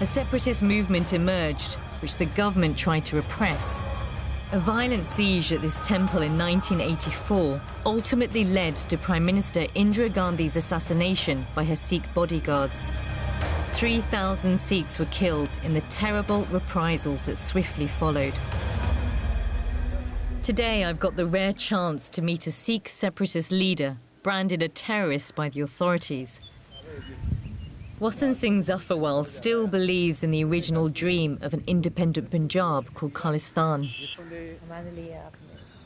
A separatist movement emerged, which the government tried to repress. A violent siege at this temple in 1984 ultimately led to Prime Minister Indira Gandhi's assassination by her Sikh bodyguards. 3,000 Sikhs were killed in the terrible reprisals that swiftly followed. Today, I've got the rare chance to meet a Sikh separatist leader branded a terrorist by the authorities. Wasan Singh Zafarwal still believes in the original dream of an independent Punjab called Khalistan.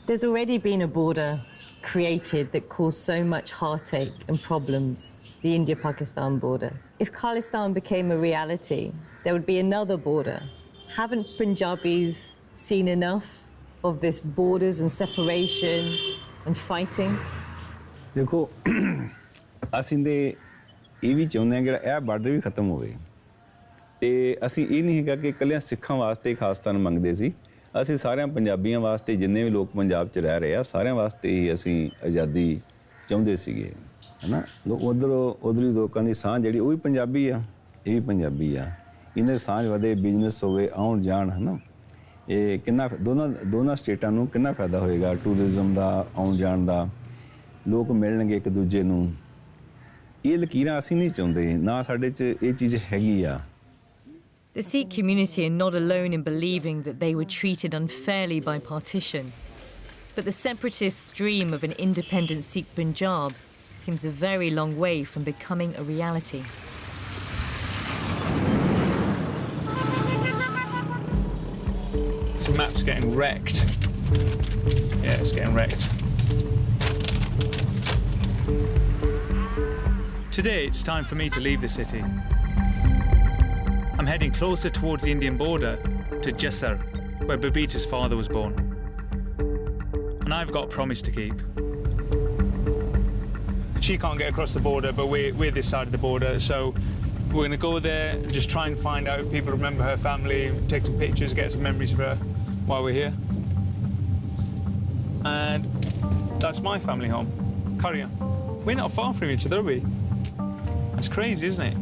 There's already been a border created that caused so much heartache and problems, the India-Pakistan border. If Khalistan became a reality, there would be another border. Haven't Punjabis seen enough of this borders and separation and fighting? देखो, ਅਸੀਂ ਇਹ ਵੀ ਚਾਹੁੰਦੇ ਹਾਂ ਕਿ ਇਹ border ਵੀ ਖਤਮ ਹੋਵੇ ਤੇ ਅਸੀਂ ਇਹ ਨਹੀਂ ਹੈਗਾ ਕਿ ਇਕੱਲਿਆਂ ਸਿੱਖਾਂ ਵਾਸਤੇ ਖਾਸਤਾਨ ਮੰਗਦੇ ਸੀ ਅਸੀਂ ਸਾਰਿਆਂ ਪੰਜਾਬੀਆਂ ਵਾਸਤੇ ਜਿੰਨੇ ਵੀ ਲੋਕ ਪੰਜਾਬ 'ਚ ਰਹਿ ਰਹੇ ਆ ਸਾਰਿਆਂ ਵਾਸਤੇ ਹੀ ਅਸੀਂ ਆਜ਼ਾਦੀ ਚਾਹੁੰਦੇ ਸੀਗੇ ਹੈ ਨਾ ਉਧਰੀ ਲੋਕਾਂ ਦੀ ਸਾਂਝ ਜਿਹੜੀ ਉਹ ਵੀ ਪੰਜਾਬੀ ਆ ਇਹ ਵੀ ਪੰਜਾਬੀ ਆ ਇਹਨਾਂ ਸਾਂਝ ਵਧੇ ਬਿਜ਼ਨਸ ਹੋਵੇ ਆਉਣ ਜਾਣ ਹੈ ਨਾ ਇਹ ਕਿੰਨਾ ਦੋਨਾਂ ਸਟੇਟਾਂ ਨੂੰ ਕਿੰਨਾ ਫਾਇਦਾ ਹੋਏਗਾ ਟੂਰਿਜ਼ਮ ਦਾ ਆਉਣ ਜਾਣ ਦਾ ਲੋਕ ਮਿਲਣਗੇ ਇੱਕ ਦੂਜੇ ਨੂੰ ਇਹ ਲਕੀਰਾਂ ਅਸੀਂ ਨਹੀਂ ਚਾਹੁੰਦੇ ਨਾ ਸਾਡੇ 'ਚ ਇਹ ਚੀਜ਼ ਹੈਗੀ ਆ The Sikh community are not alone in believing that they were treated unfairly by partition. But the separatists' dream of an independent Sikh Punjab seems a very long way from becoming a reality. This map's getting wrecked. Yeah, it's getting wrecked. Today it's time for me to leave the city. I'm heading closer towards the Indian border to Jessar, where Babita's father was born. And I've got a promise to keep. She can't get across the border, but we're this side of the border, so we're going to go there and just try and find out if people remember her family, take some pictures, get some memories of her while we're here. And that's my family home. Carry on. We're not far from each other, are we? That's crazy, isn't it?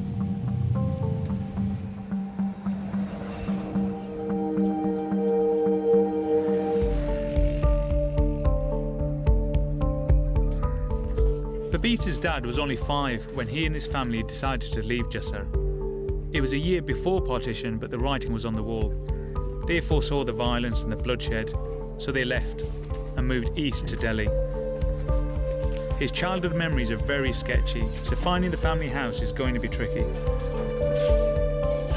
Babita's dad was only 5 when he and his family decided to leave Jessar. It was a year before partition, but the writing was on the wall. They foresaw the violence and the bloodshed, so they left and moved east to Delhi. His childhood memories are very sketchy, so finding the family house is going to be tricky.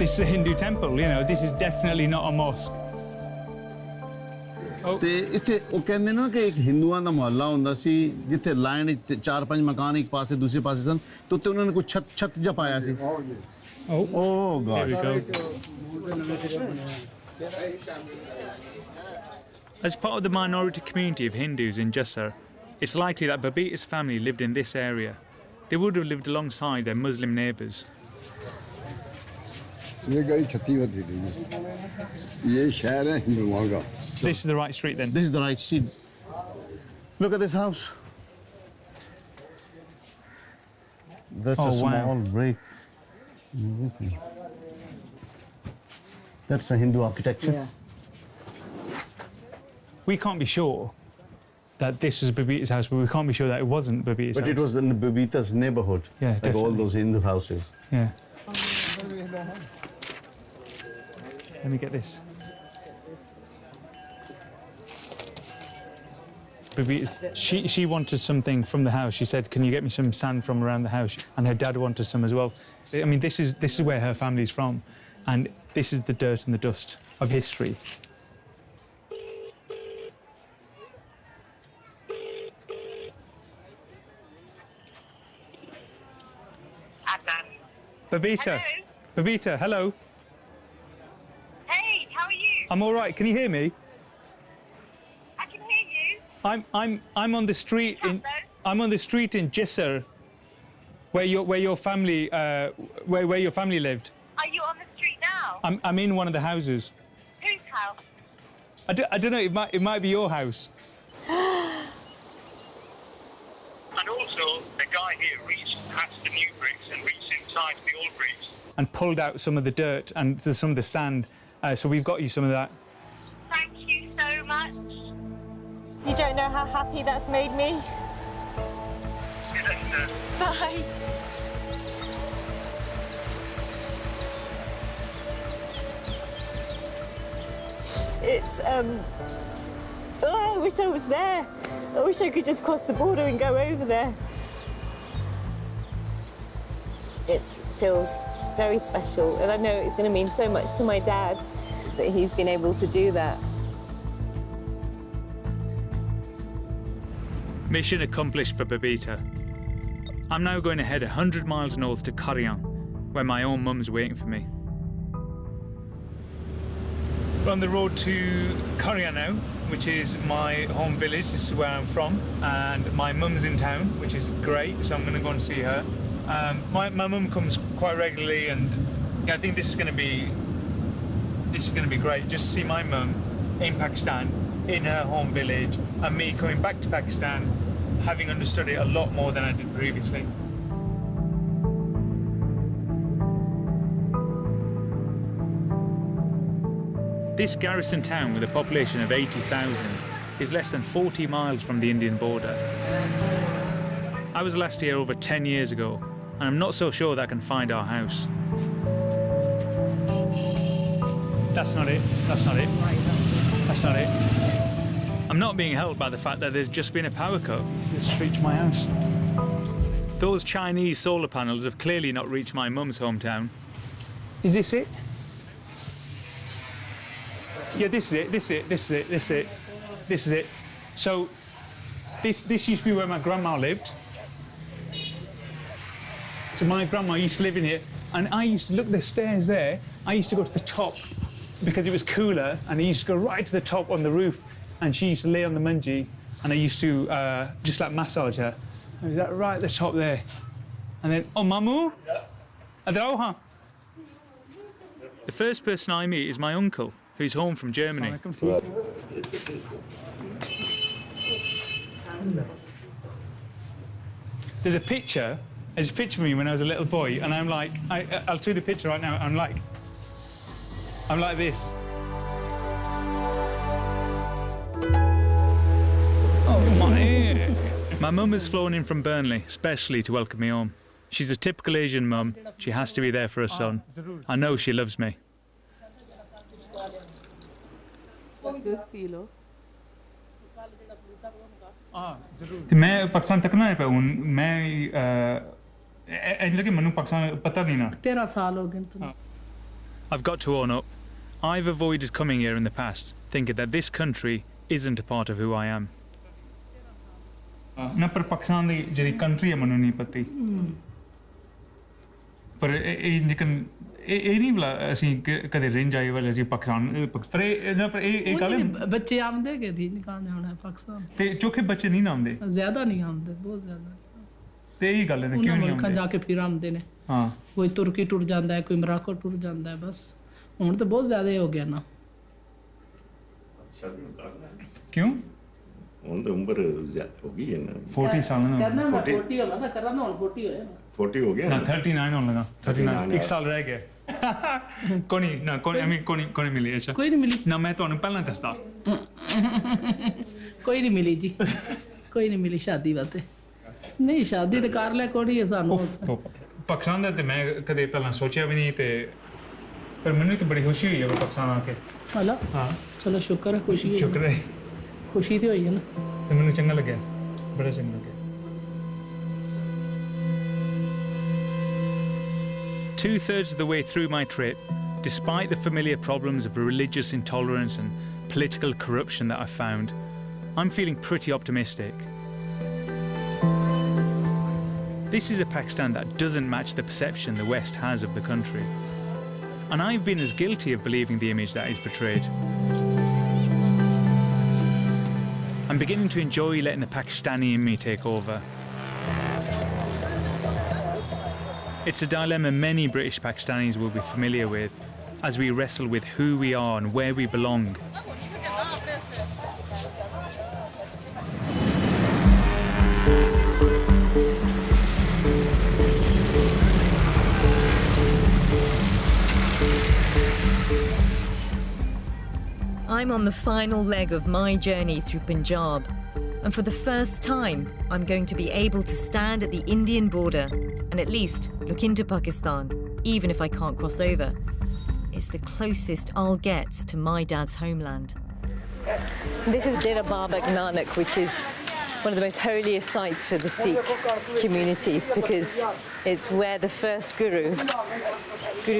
This is a Hindu temple, you know, this is definitely not a mosque. ਤੇ ਇੱਥੇ ਉਹ ਕਹਿੰਦੇ ਨਾ ਕਿ ਇੱਕ ਹਿੰਦੂਆਂ ਦਾ ਮੁਹੱਲਾ ਹੁੰਦਾ ਸੀ ਜਿੱਥੇ ਲਾਈਨ 4-5 ਮਕਾਨ ਇੱਕ ਪਾਸੇ ਦੂਸਰੇ ਪਾਸੇ ਸਨ ਤੇ ਉੱਤੇ ਉਹਨਾਂ ਨੇ ਕੋਈ ਛੱਤ ਜਿਹਾ ਪਾਇਆ ਸੀ ਓ god As part of the minority community of Hindus in Jessar, it's likely that Babita's family lived in this area. They would have lived alongside their Muslim neighbours. This is the right street then? This is the right street. Look at this house. That's a small break. That's a Hindu architecture. Yeah. We can't be sure that this was Babita's house, but we can't be sure that it wasn't Babita's house. But it was in Babita's neighborhood. Yeah, like definitely. all those Hindu houses. Yeah. Let me get this. She wanted something from the house. She said, "Can you get me some sand from around the house?" And her dad wanted some as well. I mean, this is where her family's from, and this is the dirt and the dust of history. Adnan. Babita. Hello. Babita, hello. Hey, how are you? I'm all right. Can you hear me? I can hear you. I'm on the street in Jessar, where your family lived. Are you on the street now? I'm in one of the houses. Whose house? I don't know. It might be your house. And also, the guy here reached past the new bricks and reached inside the old bricks. And pulled out some of the dirt and some of the sand. So we've got you some of that. Thank you so much. You don't know how happy that's made me. Bye. It's, oh, I wish I was there. I wish I could just cross the border and go over there. It feels very special, and I know it's going to mean so much to my dad that he's been able to do that. Mission accomplished for Babita. I'm now going to head 100 miles north to Karyan, where my own mum's waiting for me. We're on the road to Karyan now, which is my home village. This is where I'm from, and my mum's in town, which is great, so I'm going to go and see her. My mum comes quite regularly, and yeah, I think this is going to be great. Just to see my mum in Pakistan, in her home village, and me coming back to Pakistan, having understood it a lot more than I did previously. This garrison town with a population of 80,000 is less than 40 miles from the Indian border. I was last here over 10 years ago, and I'm not so sure that I can find our house. That's not it. That's not it. That's not it. I'm not being helped by the fact that there's just been a power cut. It's reached my house. Those Chinese solar panels have clearly not reached my mum's hometown. Is this it? Yeah, this is it, this is it, this is it, this is it, this is it. So, this used to be where my grandma lived. So my grandma used to live in here, and I used to look at the stairs there. I used to go to the top because it was cooler, and I used to go right to the top on the roof, and she used to lay on the mungie, and I used to just like massage her. And was that right at the top there? And then, oh, Mamu? Adauha. The first person I meet is my uncle, who's home from Germany. There's a picture of me when I was a little boy, and I'm like, I'll show you the picture right now. I'm like this. Oh, my mum has flown in from Burnley, specially to welcome me home. She's a typical Asian mum. She has to be there for her son. I know she loves me. मैं पाकिस्तान तक ना पे हूँ मैं लगे मनु पाकिस्तान पता नहीं ना 13 साल हो गए I've got to own up. I've avoided coming here in the past, thinking that this country isn't a part of who I am. ना पर पाकिस्तान दी जेरी country है मनु नहीं पती पर लेकिन ਇਹ ਨਹੀਂ ਬਲਾ ਅਸੀਂ ਕਦੇ ਰਿੰਜ ਆਏ ਵਾਲੇ ਅਸੀਂ ਪਾਕਿਸਤਾਨ ਪਰ ਇਹ ਗੱਲ ਬੱਚੇ ਆਉਂਦੇ ਕਿ ਦੀ ਨਿਕਾਲ ਜਾਣਾ ਪਾਕਿਸਤਾਨ ਤੇ ਚੋਖੇ ਬੱਚੇ ਨਹੀਂ ਆਉਂਦੇ ਜ਼ਿਆਦਾ ਨਹੀਂ ਆਉਂਦੇ ਬਹੁਤ ਜ਼ਿਆਦਾ ਤੇ ਇਹ ਗੱਲ ਨੇ ਕਿਉਂ ਨਹੀਂ ਆਉਂਦੇ ਜਾ ਕੇ ਫਿਰ ਆਉਂਦੇ ਨੇ ਹਾਂ ਕੋਈ ਤੁਰਕੀ ਟੁਰ ਜਾਂਦਾ ਹੈ ਕੋਈ ਮਰਾਕੋ ਟੁਰ ਜਾਂਦਾ ਹੈ ਬਸ ਹੁਣ ਤਾਂ ਬਹੁਤ ਜ਼ਿਆਦਾ ਹੋ ਗਿਆ ਨਾ ਕਿਉਂ ਹੁਣ ਤਾਂ ਉਮਰ ਜ਼ਿਆਦਾ ਹੋ ਗਈ ਹੈ ਨਾ 40 ਸਾਲ ਨਾ ਕਰਨਾ 40 ਹੋਗਾ ਤਾਂ ਕਰਨਾ ਹੁਣ 40 ਹੋਇਆ 40 ਹੋ ਗਿਆ ਨਾ 39 ਹੋਣ ਲਗਾ 39 ਇੱਕ ਸਾਲ ਰਹਿ ਗਿਆ ਕੋਈ ਮਿਲੀ ਅੱਛਾ ਕੋਈ ਨਹੀਂ ਮਿਲੀ ਨਾ ਮੈਂ ਤੁਹਾਨੂੰ ਪਹਿਲਾਂ ਦੱਸਦਾ ਕੋਈ ਨਹੀਂ ਮਿਲੀ ਜੀ ਕੋਈ ਨਹੀਂ ਮਿਲੀ ਸ਼ਾਦੀ ਵਾਸਤੇ ਨਹੀਂ ਸ਼ਾਦੀ ਤੇ ਕਰ ਲੈ ਕੋਈ ਹੈ ਸਾਨੂੰ ਪਾਕਿਸਤਾਨ ਦਾ ਤੇ ਮੈਂ ਕਦੇ ਪਹਿਲਾਂ ਸੋਚਿਆ ਵੀ ਨਹੀਂ ਤੇ ਪਰ ਮੈਨੂੰ ਤਾਂ ਬੜੀ ਖੁਸ਼ੀ ਹੋਈ ਹੈ ਪਾਕਿਸਤਾਨ ਆ ਕੇ ਹਲਾ ਹਾਂ ਚਲੋ ਸ਼ੁਕਰ ਹੈ ਖੁਸ਼ੀ ਹੋਈ ਸ਼ੁਕਰ ਹੈ ਖੁਸ਼ੀ ਤੇ ਹੋਈ ਹੈ ਨਾ ਤੇ ਮੈਨੂੰ ਚੰਗਾ ਲੱਗਿਆ ਬੜਾ ਚੰਗਾ ਲੱਗਿਆ Two-thirds of the way through my trip, despite the familiar problems of religious intolerance and political corruption that I've found, I'm feeling pretty optimistic. This is a Pakistan that doesn't match the perception the West has of the country. And I've been as guilty of believing the image that is portrayed. I'm beginning to enjoy letting the Pakistani in me take over. It's a dilemma many British Pakistanis will be familiar with as we wrestle with who we are and where we belong. I'm I'm on the final leg of my journey through Punjab, and for the first time, I'm going to be able to stand at the Indian border and at least look into Pakistan, even if I can't cross over. It's the closest I'll get to my dad's homeland. This is Dera Baba Nanak, which is one of the most holiest sites for the Sikh community, because it's where the first Guru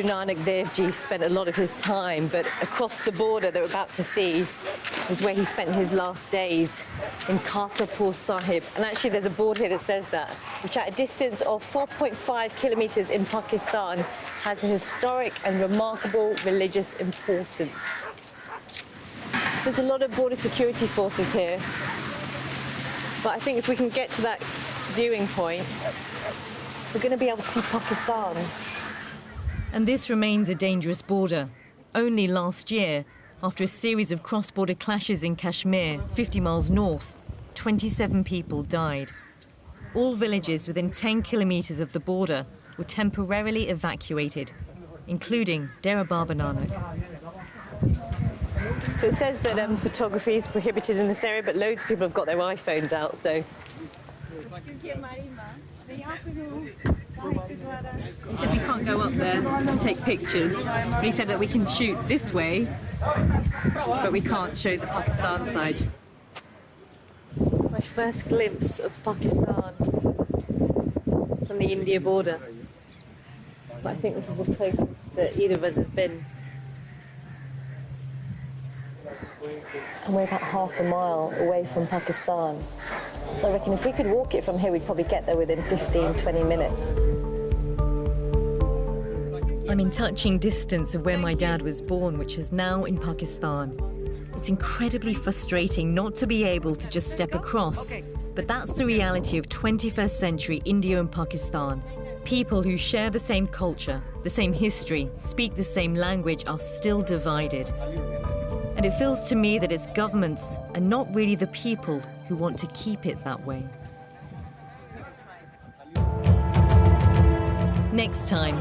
Nanak Dev Ji spent a lot of his time, but across the border that we're about to see is where he spent his last days, in Kartarpur Sahib. And actually there's a board here that says that, which at a distance of 4.5 kilometres in Pakistan has a historic and remarkable religious importance. There's a lot of border security forces here, but I think if we can get to that viewing point, we're going to be able to see Pakistan. And this remains a dangerous border. Only last year, after a series of cross-border clashes in Kashmir, 50 miles north, 27 people died. All villages within 10 kilometres of the border were temporarily evacuated, including Dera Baba Nanak. So it says that photography is prohibited in this area, but loads of people have got their iPhones out, so... He said we can't go up there and take pictures, but he said that we can shoot this way, but we can't show the Pakistan side. My first glimpse of Pakistan from the India border. But I think this is the closest that either of us have been. And we're about half a mile away from Pakistan. So I reckon if we could walk it from here, we'd probably get there within 15, 20 minutes. I'm in touching distance of where my dad was born, which is now in Pakistan. It's incredibly frustrating not to be able to just step across, but that's the reality of 21st century India and Pakistan. People who share the same culture, the same history, speak the same language are still divided. And it feels to me that it's governments and not really the people who want to keep it that way. Next time.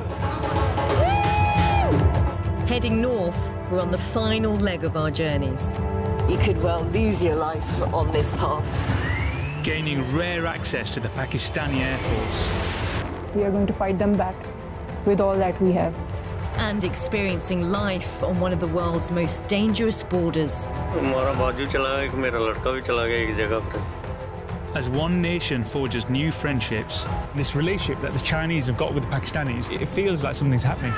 Heading north, we're on the final leg of our journeys. You could well lose your life on this pass. Gaining rare access to the Pakistani Air Force. We are going to fight them back with all that we have. And experiencing life on one of the world's most dangerous borders. As one nation forges new friendships, this relationship that the Chinese have got with the Pakistanis, it feels like something's happening.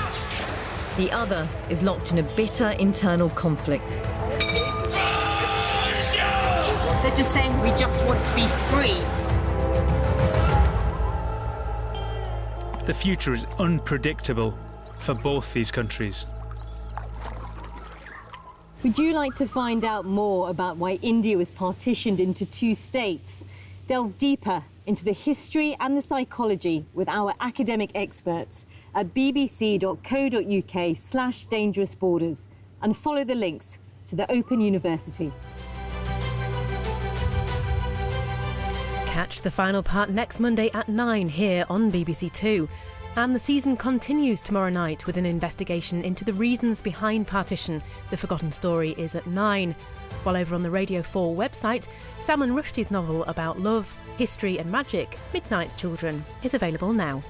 The other is locked in a bitter internal conflict. They're just saying we just want to be free. The future is unpredictable for both these countries. Would you like to find out more about why India was partitioned into two states? Delve deeper into the history and the psychology with our academic experts at bbc.co.uk/dangerous borders and follow the links to the Open University. Catch the final part next Monday at 9 here on BBC Two. And the season continues tomorrow night with an investigation into the reasons behind partition. The Forgotten Story is at 9. While over on the Radio 4 website, Salman Rushdie's novel about love, history and magic, Midnight's Children, is available now.